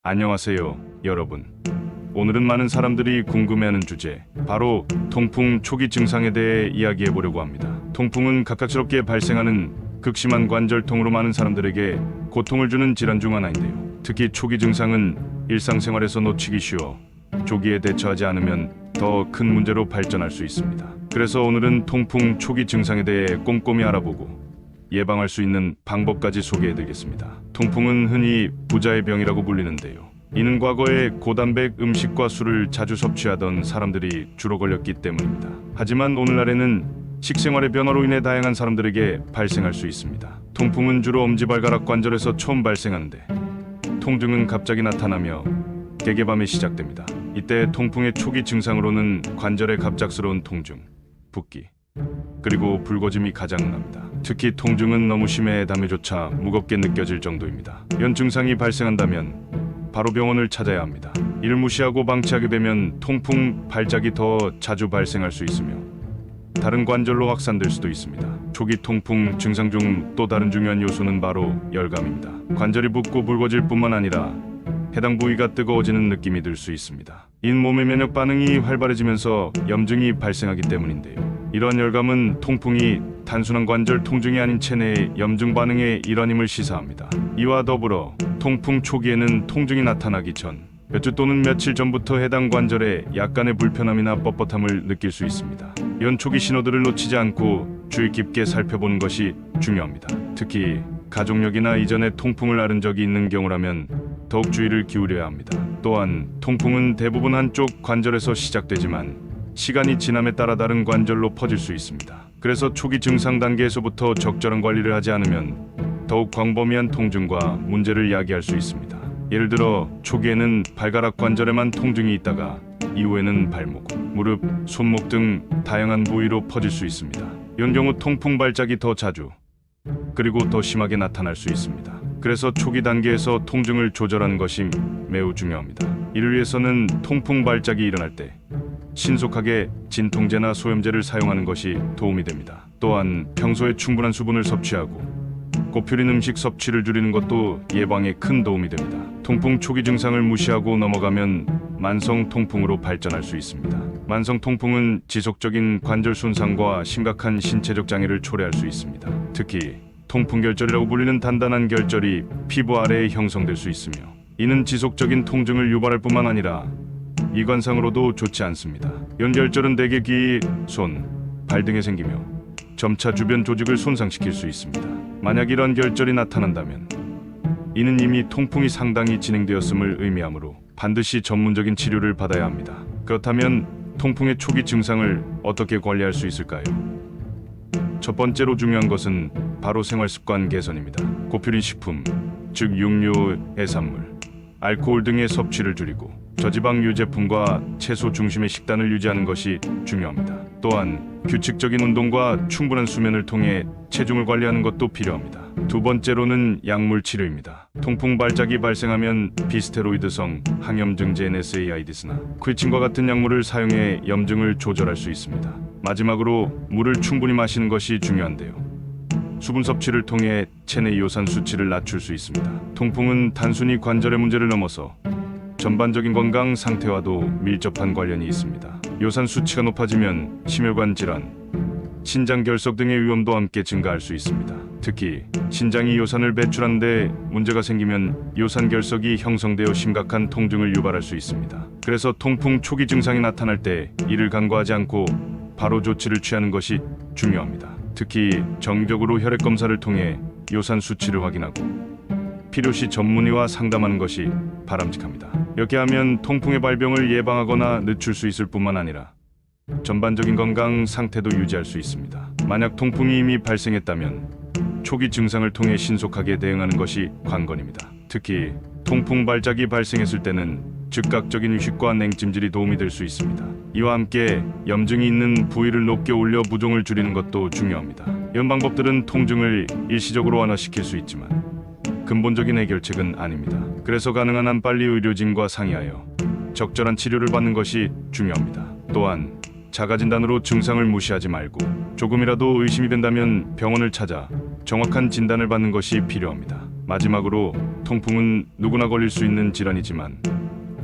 안녕하세요, 여러분. 오늘은 많은 사람들이 궁금해하는 주제, 바로 통풍 초기 증상에 대해 이야기해 보려고 합니다. 통풍은 갑작스럽게 발생하는 극심한 관절통으로 많은 사람들에게 고통을 주는 질환 중 하나인데요. 특히 초기 증상은 일상생활에서 놓치기 쉬워 조기에 대처하지 않으면 더 큰 문제로 발전할 수 있습니다. 그래서 오늘은 통풍 초기 증상에 대해 꼼꼼히 알아보고 예방할 수 있는 방법까지 소개해드리겠습니다. 통풍은 흔히 부자의 병이라고 불리는데요. 이는 과거에 고단백 음식과 술을 자주 섭취하던 사람들이 주로 걸렸기 때문입니다. 하지만 오늘날에는 식생활의 변화로 인해 다양한 사람들에게 발생할 수 있습니다. 통풍은 주로 엄지발가락 관절에서 처음 발생하는데, 통증은 갑자기 나타나며 개개밤에 시작됩니다. 이때 통풍의 초기 증상으로는 관절의 갑작스러운 통증, 붓기, 그리고 붉어짐이 가장 흔합니다. 특히 통증은 너무 심해 담에조차 무겁게 느껴질 정도입니다. 이런 증상이 발생한다면 바로 병원을 찾아야 합니다. 이를 무시하고 방치하게 되면 통풍 발작이 더 자주 발생할 수 있으며 다른 관절로 확산될 수도 있습니다. 초기 통풍 증상 중 또 다른 중요한 요소는 바로 열감입니다. 관절이 붓고 붉어질 뿐만 아니라 해당 부위가 뜨거워지는 느낌이 들 수 있습니다. 잇몸의 면역 반응이 활발해지면서 염증이 발생하기 때문인데요. 이러한 열감은 통풍이 단순한 관절 통증이 아닌 체내의 염증 반응의 일환임을 시사합니다. 이와 더불어 통풍 초기에는 통증이 나타나기 전 몇 주 또는 며칠 전부터 해당 관절에 약간의 불편함이나 뻣뻣함을 느낄 수 있습니다. 이런 초기 신호들을 놓치지 않고 주의 깊게 살펴보는 것이 중요합니다. 특히 가족력이나 이전에 통풍을 앓은 적이 있는 경우라면 더욱 주의를 기울여야 합니다. 또한 통풍은 대부분 한쪽 관절에서 시작되지만 시간이 지남에 따라 다른 관절로 퍼질 수 있습니다. 그래서 초기 증상 단계에서부터 적절한 관리를 하지 않으면 더욱 광범위한 통증과 문제를 야기할 수 있습니다. 예를 들어 초기에는 발가락 관절에만 통증이 있다가 이후에는 발목, 무릎, 손목 등 다양한 부위로 퍼질 수 있습니다. 이런 경우 통풍 발작이 더 자주 그리고 더 심하게 나타날 수 있습니다. 그래서 초기 단계에서 통증을 조절하는 것이 매우 중요합니다. 이를 위해서는 통풍 발작이 일어날 때 신속하게 진통제나 소염제를 사용하는 것이 도움이 됩니다. 또한 평소에 충분한 수분을 섭취하고 고퓨린 음식 섭취를 줄이는 것도 예방에 큰 도움이 됩니다. 통풍 초기 증상을 무시하고 넘어가면 만성 통풍으로 발전할 수 있습니다. 만성 통풍은 지속적인 관절 손상과 심각한 신체적 장애를 초래할 수 있습니다. 특히 통풍 결절이라고 불리는 단단한 결절이 피부 아래에 형성될 수 있으며, 이는 지속적인 통증을 유발할 뿐만 아니라 미관상으로도 좋지 않습니다. 이런 결절은 대개 귀, 손, 발 등에 생기며 점차 주변 조직을 손상시킬 수 있습니다. 만약 이런 결절이 나타난다면 이는 이미 통풍이 상당히 진행되었음을 의미하므로 반드시 전문적인 치료를 받아야 합니다. 그렇다면 통풍의 초기 증상을 어떻게 관리할 수 있을까요? 첫 번째로 중요한 것은 바로 생활습관 개선입니다. 고퓨린 식품, 즉 육류, 해산물, 알코올 등의 섭취를 줄이고 저지방 유제품과 채소 중심의 식단을 유지하는 것이 중요합니다. 또한 규칙적인 운동과 충분한 수면을 통해 체중을 관리하는 것도 필요합니다. 두 번째로는 약물 치료입니다. 통풍 발작이 발생하면 비스테로이드성 항염증제 NSAIDs나 퀴친과 같은 약물을 사용해 염증을 조절할 수 있습니다. 마지막으로 물을 충분히 마시는 것이 중요한데요. 수분 섭취를 통해 체내 요산 수치를 낮출 수 있습니다. 통풍은 단순히 관절의 문제를 넘어서 전반적인 건강 상태와도 밀접한 관련이 있습니다. 요산 수치가 높아지면 심혈관 질환, 신장 결석 등의 위험도 함께 증가할 수 있습니다. 특히 신장이 요산을 배출하는데 문제가 생기면 요산 결석이 형성되어 심각한 통증을 유발할 수 있습니다. 그래서 통풍 초기 증상이 나타날 때 이를 간과하지 않고 바로 조치를 취하는 것이 중요합니다. 특히 정기적으로 혈액 검사를 통해 요산 수치를 확인하고 필요시 전문의와 상담하는 것이 바람직합니다. 이렇게 하면 통풍의 발병을 예방하거나 늦출 수 있을 뿐만 아니라 전반적인 건강 상태도 유지할 수 있습니다. 만약 통풍이 이미 발생했다면 초기 증상을 통해 신속하게 대응하는 것이 관건입니다. 특히 통풍 발작이 발생했을 때는 즉각적인 휴식과 냉찜질이 도움이 될 수 있습니다. 이와 함께 염증이 있는 부위를 높게 올려 부종을 줄이는 것도 중요합니다. 이런 방법들은 통증을 일시적으로 완화시킬 수 있지만 근본적인 해결책은 아닙니다. 그래서 가능한 한 빨리 의료진과 상의하여 적절한 치료를 받는 것이 중요합니다. 또한 자가진단으로 증상을 무시하지 말고 조금이라도 의심이 된다면 병원을 찾아 정확한 진단을 받는 것이 필요합니다. 마지막으로 통풍은 누구나 걸릴 수 있는 질환이지만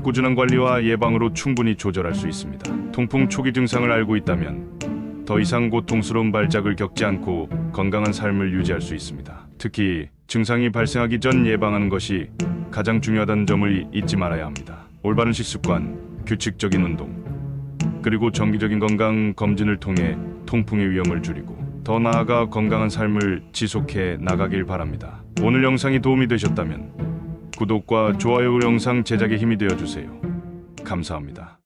꾸준한 관리와 예방으로 충분히 조절할 수 있습니다. 통풍 초기 증상을 알고 있다면 더 이상 고통스러운 발작을 겪지 않고 건강한 삶을 유지할 수 있습니다. 특히 증상이 발생하기 전 예방하는 것이 가장 중요하다는 점을 잊지 말아야 합니다. 올바른 식습관, 규칙적인 운동, 그리고 정기적인 건강 검진을 통해 통풍의 위험을 줄이고 더 나아가 건강한 삶을 지속해 나가길 바랍니다. 오늘 영상이 도움이 되셨다면 구독과 좋아요, 영상 제작에 힘이 되어 주세요. 감사합니다.